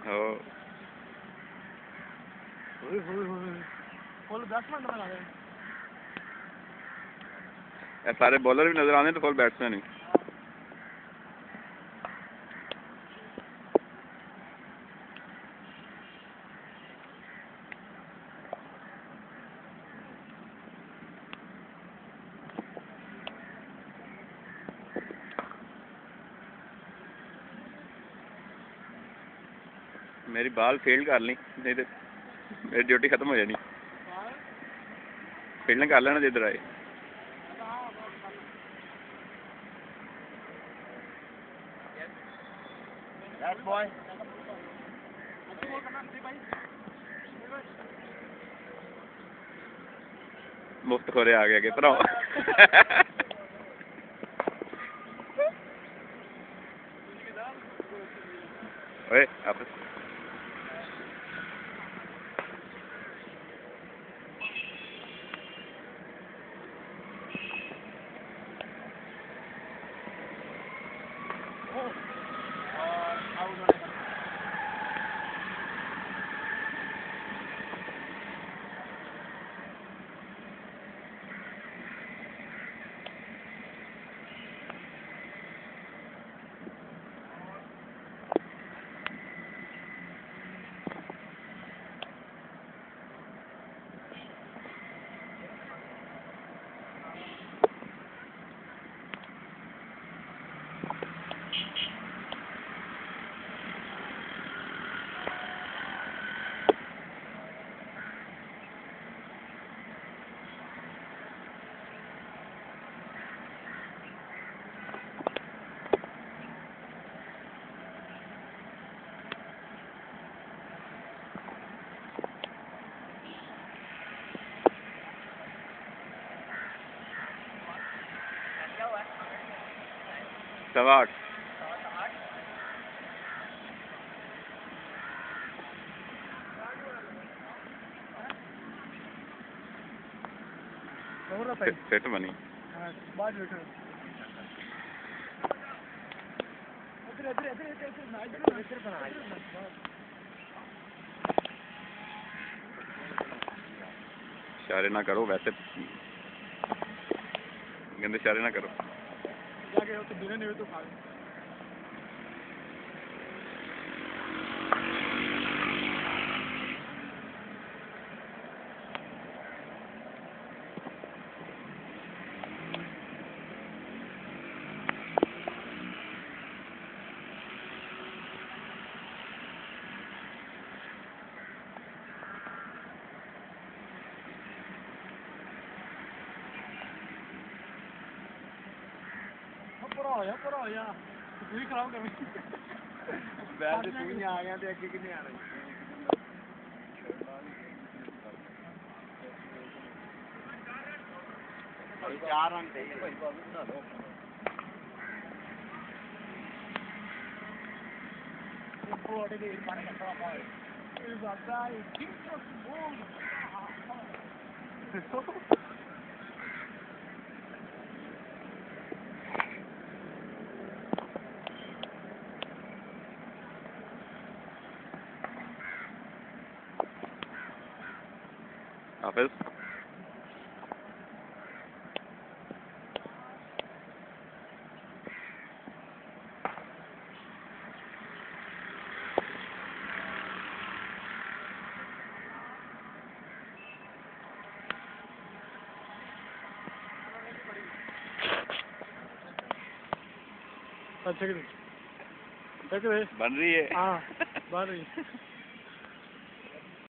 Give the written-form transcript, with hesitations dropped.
हो full batsman नजर आ रहे हैं। सारे बॉलर भी नजर आने तो फुल बैट्समैन ही। मेरी बाल फील्ड कर ली नहीं तो मेरी ड्यूटी खत्म हो जानी। फील्डिंग कर लेना जिधर आए। मुफ्त खोरे आ गया कि भरा ओए आपस सवा 8 सेट बनी। इशारे ना करो वैसे गंदे इशारे ना करो। परा हो जा तू ही खराब कर बैट तू ही आ गया ते अगे किने आना चार रन चाहिए भाई बाबू बना लो ऊपर दे पानी का पाए इस बात है किंग ऑफ बॉल हाफिज अच्छा बन रही है। बन रही है। हाँ बन रही है।